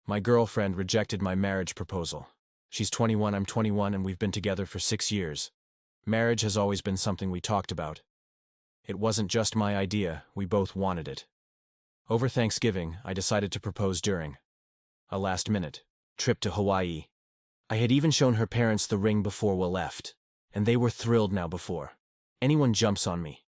My girlfriend rejected my marriage proposal. She's 21, I'm 21, and we've been together for 6 years. Marriage has always been something we talked about. It wasn't just my idea, we both wanted it. Over Thanksgiving, I decided to propose during a last-minute trip to Hawaii. I had even shown her parents the ring before we left, and they were thrilled now before anyone jumps on me.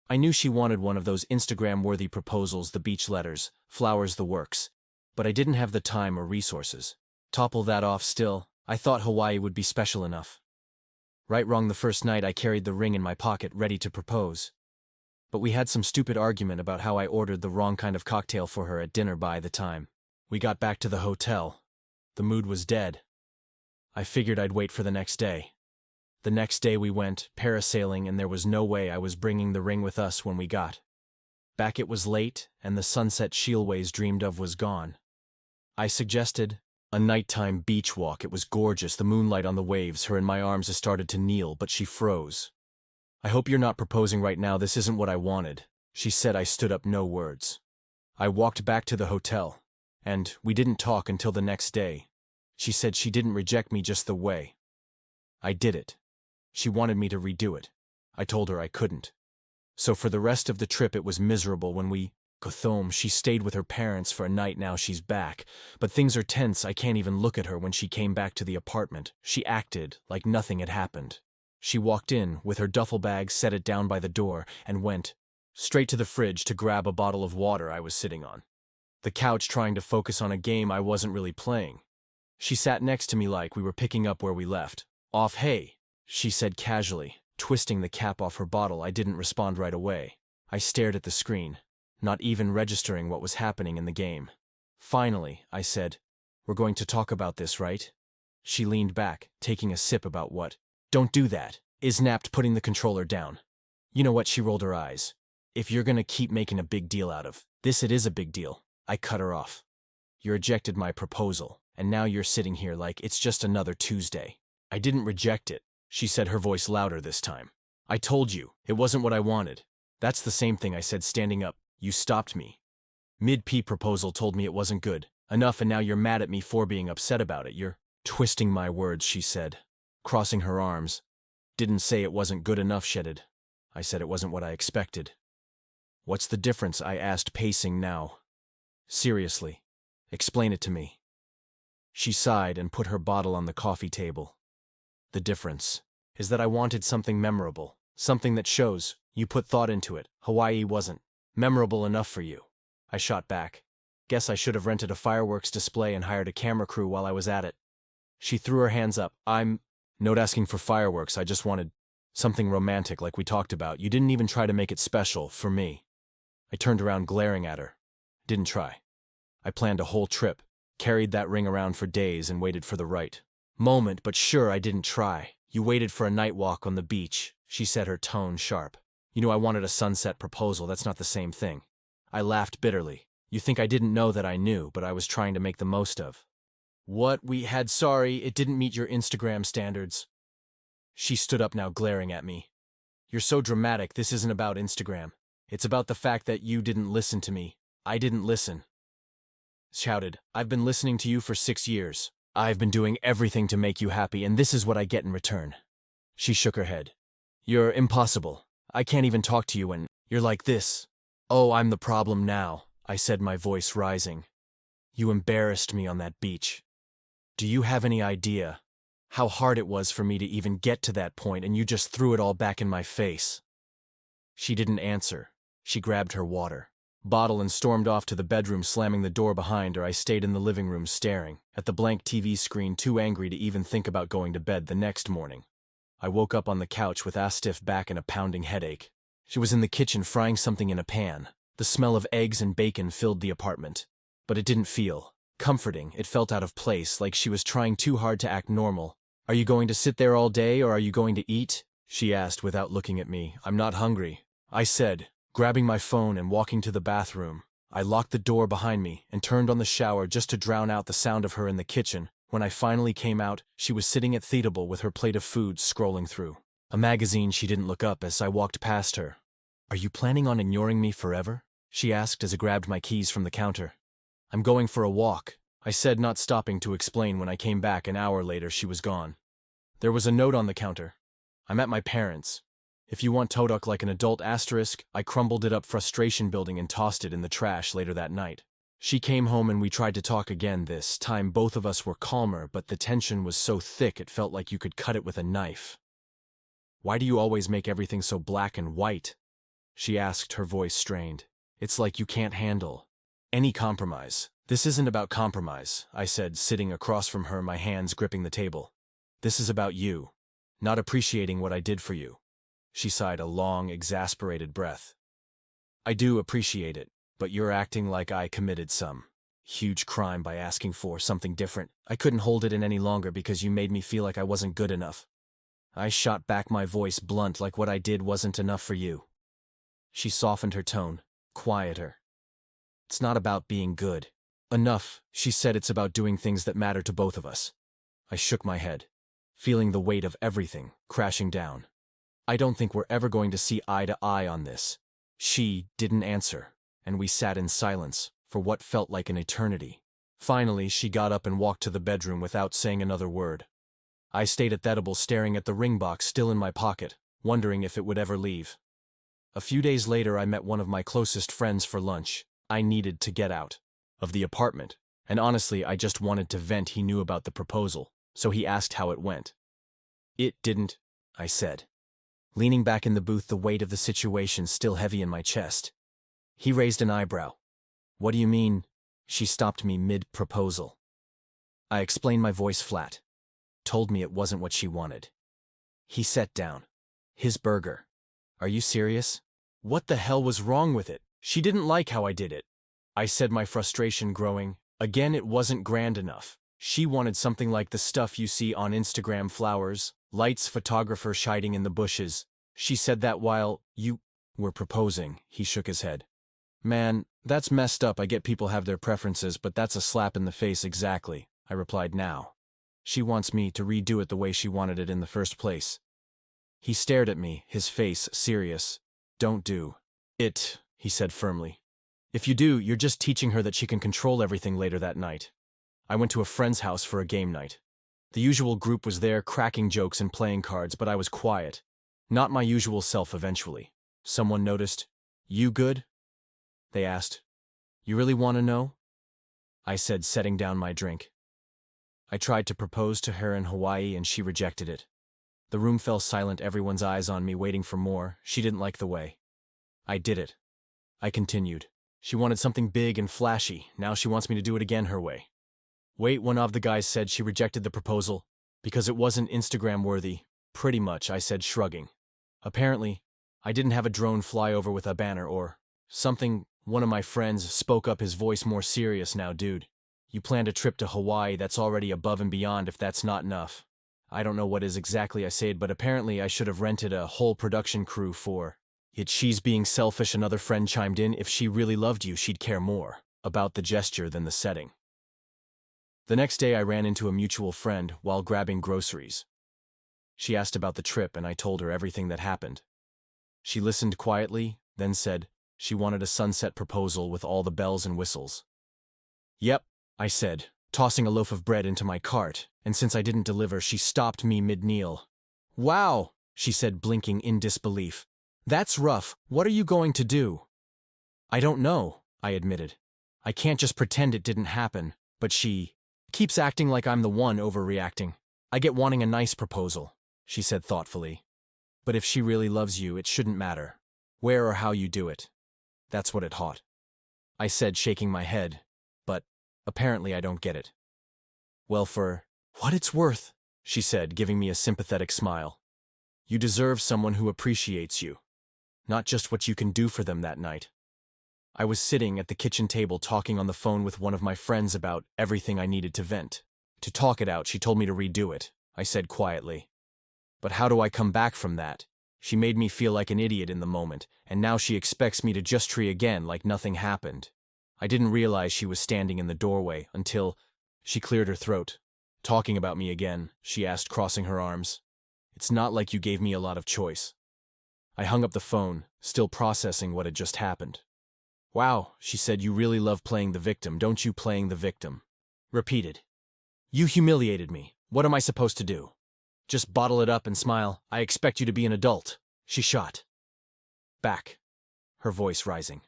I knew she wanted one of those Instagram-worthy proposals, the beach letters, flowers, the works, but I didn't have the time or resources. Topple that off still, I thought Hawaii would be special enough. Right wrong, the first night I carried the ring in my pocket ready to propose. But we had some stupid argument about how I ordered the wrong kind of cocktail for her at dinner. By the time we got back to the hotel, the mood was dead. I figured I'd wait for the next day. The next day we went parasailing, and there was no way I was bringing the ring with us when we got back. It was late, and the sunset Shielways dreamed of was gone. I suggested a nighttime beach walk. It was gorgeous, the moonlight on the waves, her in my arms. I started to kneel, but she froze. I hope you're not proposing right now, this isn't what I wanted, she said. I stood up, no words. I walked back to the hotel, and we didn't talk until the next day. She said she didn't reject me just the way I did it. She wanted me to redo it. I told her I couldn't. So for the rest of the trip it was miserable. When we got home, she stayed with her parents for a night. Now she's back, but things are tense. I can't even look at her. When she came back to the apartment, she acted like nothing had happened. She walked in with her duffel bag, set it down by the door, and went straight to the fridge to grab a bottle of water. I was sitting on the couch trying to focus on a game I wasn't really playing. She sat next to me like we were picking up where we left off. Hey, she said casually, twisting the cap off her bottle. I didn't respond right away. I stared at the screen, not even registering what was happening in the game. Finally, I said, "We're going to talk about this, right?" She leaned back, taking a sip. About what? Don't do that, I snapped, putting the controller down. You know what? She rolled her eyes. If you're gonna keep making a big deal out of this, it is a big deal. I cut her off. You rejected my proposal, and now you're sitting here like it's just another Tuesday. I didn't reject it, she said, her voice louder this time. I told you, it wasn't what I wanted. That's the same thing I said, standing up. You stopped me mid-P proposal, told me it wasn't good enough, and now you're mad at me for being upset about it. You're twisting my words, she said, crossing her arms. Didn't say it wasn't good enough, shedded. I said it wasn't what I expected. What's the difference? I asked, pacing now. Seriously, explain it to me. She sighed and put her bottle on the coffee table. The difference is that I wanted something memorable, something that shows you put thought into it. Hawaii wasn't memorable enough for you. I shot back. Guess I should have rented a fireworks display and hired a camera crew while I was at it. She threw her hands up. I'm not asking for fireworks. I just wanted something romantic like we talked about. You didn't even try to make it special for me. I turned around, glaring at her. Didn't try. I planned a whole trip, carried that ring around for days, and waited for the right moment. But sure, I didn't try. You waited for a night walk on the beach, she said, her tone sharp. You know, I wanted a sunset proposal. That's not the same thing. I laughed bitterly. You think I didn't know that I knew, but I was trying to make the most of what we had. Sorry, it didn't meet your Instagram standards. She stood up now, glaring at me. You're so dramatic. This isn't about Instagram. It's about the fact that you didn't listen to me. I didn't listen. Shouted. I've been listening to you for 6 years. I've been doing everything to make you happy, and this is what I get in return. She shook her head. You're impossible. I can't even talk to you when you're like this. Oh, I'm the problem now, I said, my voice rising. You embarrassed me on that beach. Do you have any idea how hard it was for me to even get to that point, and you just threw it all back in my face? She didn't answer. She grabbed her water bottle and stormed off to the bedroom, slamming the door behind her. I stayed in the living room, staring at the blank TV screen, too angry to even think about going to bed the next morning. I woke up on the couch with a stiff back and a pounding headache. She was in the kitchen frying something in a pan. The smell of eggs and bacon filled the apartment. But it didn't feel comforting. It felt out of place, like she was trying too hard to act normal. Are you going to sit there all day, or are you going to eat? She asked without looking at me. I'm not hungry, I said, grabbing my phone and walking to the bathroom. I locked the door behind me and turned on the shower just to drown out the sound of her in the kitchen. When I finally came out, she was sitting at the table with her plate of food, scrolling through a magazine. She didn't look up as I walked past her. Are you planning on ignoring me forever? She asked as I grabbed my keys from the counter. I'm going for a walk, I said, not stopping to explain. When I came back an hour later, she was gone. There was a note on the counter. I'm at my parents'. If you want Todok like an adult asterisk, I crumbled it up, frustration building, and tossed it in the trash later that night. She came home and we tried to talk again. This time both of us were calmer, but the tension was so thick it felt like you could cut it with a knife. Why do you always make everything so black and white? She asked, her voice strained. It's like you can't handle any compromise. This isn't about compromise, I said, sitting across from her, my hands gripping the table. This is about you, not appreciating what I did for you. She sighed a long, exasperated breath. I do appreciate it, but you're acting like I committed some huge crime by asking for something different. I couldn't hold it in any longer because you made me feel like I wasn't good enough. I shot back, my voice blunt, like what I did wasn't enough for you. She softened her tone, quieter. It's not about being good enough, she said. It's about doing things that matter to both of us. I shook my head, feeling the weight of everything crashing down. I don't think we're ever going to see eye to eye on this. She didn't answer, and we sat in silence for what felt like an eternity. Finally, she got up and walked to the bedroom without saying another word. I stayed at the table, staring at the ring box still in my pocket, wondering if it would ever leave. A few days later, I met one of my closest friends for lunch. I needed to get out of the apartment, and honestly, I just wanted to vent. He knew about the proposal, so he asked how it went. It didn't, I said, leaning back in the booth, the weight of the situation still heavy in my chest. He raised an eyebrow. What do you mean? She stopped me mid-proposal. I explained, my voice flat. Told me it wasn't what she wanted. He sat down. His burger. Are you serious? What the hell was wrong with it? She didn't like how I did it, I said, my frustration growing. Again, it wasn't grand enough. She wanted something like the stuff you see on Instagram, flowers, lights, photographer hiding in the bushes. She said that while you were proposing. He shook his head. Man, that's messed up. I get people have their preferences, but that's a slap in the face. Exactly, I replied. Now she wants me to redo it the way she wanted it in the first place. He stared at me, his face serious. Don't do it, he said firmly. If you do, you're just teaching her that she can control everything. Later that night, I went to a friend's house for a game night. The usual group was there, cracking jokes and playing cards, but I was quiet. Not my usual self. Eventually, someone noticed. You good? They asked. You really want to know? I said, setting down my drink. I tried to propose to her in Hawaii and she rejected it. The room fell silent, everyone's eyes on me, waiting for more. She didn't like the way I did it. I continued. She wanted something big and flashy. Now she wants me to do it again her way. Wait, one of the guys said she rejected the proposal because it wasn't Instagram worthy. Pretty much, I said, shrugging. Apparently, I didn't have a drone fly over with a banner or something. One of my friends spoke up, his voice more serious. Now, dude, you planned a trip to Hawaii. That's already above and beyond. If that's not enough, I don't know what is exactly, I said, but apparently I should have rented a whole production crew for it. She's being selfish. Another friend chimed in. If she really loved you, she'd care more about the gesture than the setting. The next day I ran into a mutual friend while grabbing groceries. She asked about the trip and I told her everything that happened. She listened quietly, then said she wanted a sunset proposal with all the bells and whistles. Yep, I said, tossing a loaf of bread into my cart, and since I didn't deliver, she stopped me mid-meal. Wow, she said, blinking in disbelief. That's rough. What are you going to do? I don't know, I admitted. I can't just pretend it didn't happen, but she keeps acting like I'm the one overreacting. I get wanting a nice proposal, she said thoughtfully. But if she really loves you, it shouldn't matter where or how you do it. That's what it hot. I said, shaking my head, but apparently I don't get it. Well, for what it's worth, she said, giving me a sympathetic smile. You deserve someone who appreciates you, not just what you can do for them that night. I was sitting at the kitchen table talking on the phone with one of my friends about everything I needed to vent. To talk it out, she told me to redo it, I said quietly. But how do I come back from that? She made me feel like an idiot in the moment, and now she expects me to just try again like nothing happened. I didn't realize she was standing in the doorway until she cleared her throat. Talking about me again, she asked, crossing her arms. It's not like you gave me a lot of choice. I hung up the phone, still processing what had just happened. Wow, she said, you really love playing the victim, don't you? Playing the victim. repeated. You humiliated me. What am I supposed to do? Just bottle it up and smile. I expect you to be an adult. She shot back, her voice rising.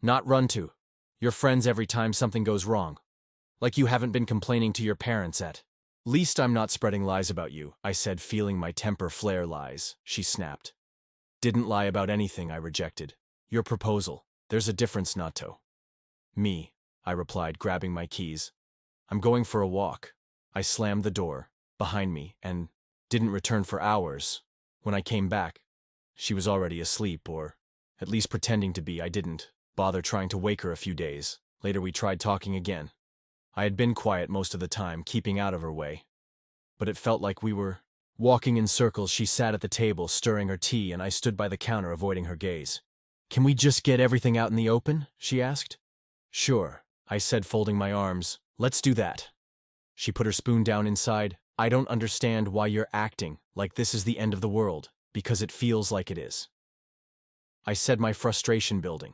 Not run to your friends every time something goes wrong. Like you haven't been complaining to your parents at least I'm not spreading lies about you, I said, feeling my temper flare. Lies, she snapped. Didn't lie about anything, I rejected. Your proposal. There's a difference, Nato. Me, I replied, grabbing my keys. I'm going for a walk. I slammed the door behind me and didn't return for hours. When I came back, she was already asleep, or at least pretending to be. I didn't bother trying to wake her a few days. Later we tried talking again. I had been quiet most of the time, keeping out of her way. But it felt like we were walking in circles. She sat at the table, stirring her tea, and I stood by the counter, avoiding her gaze. Can we just get everything out in the open? She asked. Sure, I said, folding my arms. Let's do that. She put her spoon down inside. I don't understand why you're acting like this is the end of the world, because it feels like it is. I said, my frustration building.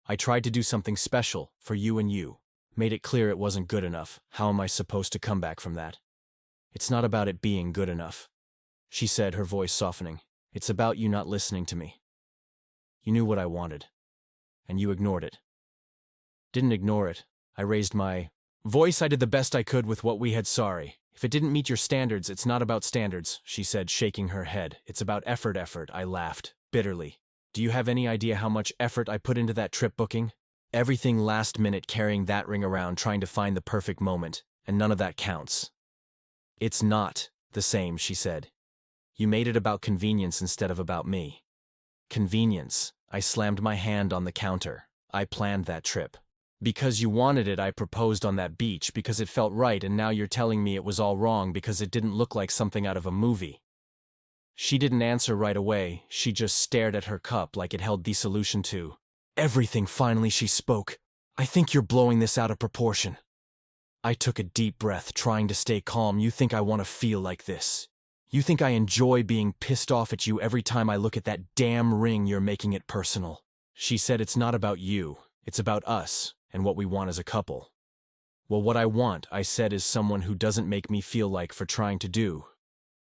I tried to do something special for you and you. Made it clear it wasn't good enough. How am I supposed to come back from that? It's not about it being good enough, she said, her voice softening. It's about you not listening to me. You knew what I wanted, and you ignored it. Didn't ignore it. I raised my voice. I did the best I could with what we had. Sorry. If it didn't meet your standards, it's not about standards, she said, shaking her head. It's about effort. I laughed, bitterly. Do you have any idea how much effort I put into that trip booking? Everything last minute, carrying that ring around, trying to find the perfect moment, and none of that counts. It's not the same, she said. You made it about convenience instead of about me. Convenience. I slammed my hand on the counter. I planned that trip. Because you wanted it, I proposed on that beach because it felt right, and now you're telling me it was all wrong because it didn't look like something out of a movie. She didn't answer right away. She just stared at her cup like it held the solution to everything. Finally, she spoke. I think you're blowing this out of proportion. I took a deep breath, trying to stay calm. You think I want to feel like this? You think I enjoy being pissed off at you every time I look at that damn ring? You're making it personal. She said, it's not about you. It's about us and what we want as a couple. Well, what I want, I said, is someone who doesn't make me feel like for trying to do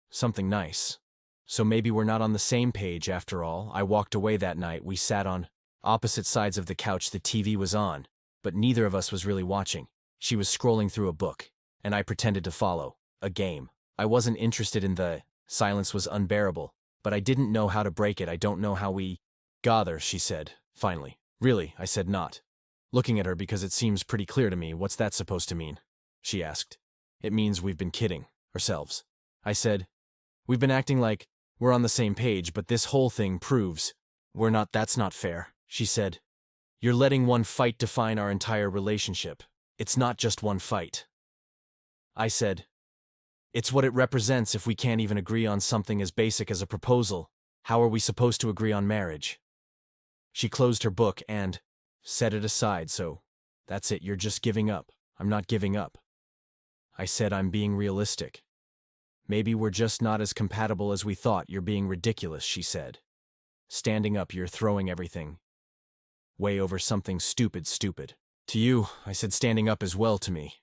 something nice. So maybe we're not on the same page after all. I walked away that night. We sat on opposite sides of the couch. The TV was on, but neither of us was really watching. She was scrolling through a book, and I pretended to follow a game. I wasn't interested in the silence was unbearable, but I didn't know how to break it. I don't know how we gather, she said, finally. Really, I said, not looking at her because it seems pretty clear to me. What's that supposed to mean? She asked. It means we've been kidding ourselves. I said, we've been acting like we're on the same page, but this whole thing proves we're not. That's not fair, she said. You're letting one fight define our entire relationship. It's not just one fight. I said, it's what it represents. If we can't even agree on something as basic as a proposal, how are we supposed to agree on marriage? She closed her book and set it aside. So, that's it, you're just giving up. I'm not giving up. I said, I'm being realistic. Maybe we're just not as compatible as we thought. You're being ridiculous, she said. Standing up, you're throwing everything way over something stupid. To you, I said, standing up as well to me.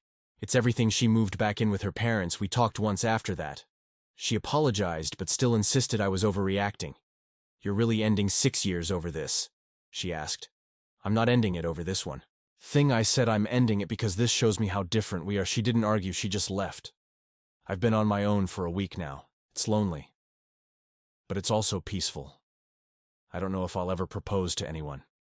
It's everything. She moved back in with her parents. We talked once after that. She apologized, but still insisted I was overreacting. You're really ending 6 years over this? She asked. I'm not ending it over this one thing, I said. I'm ending it because this shows me how different we are. She didn't argue, she just left. I've been on my own for a week now. It's lonely. But it's also peaceful. I don't know if I'll ever propose to anyone.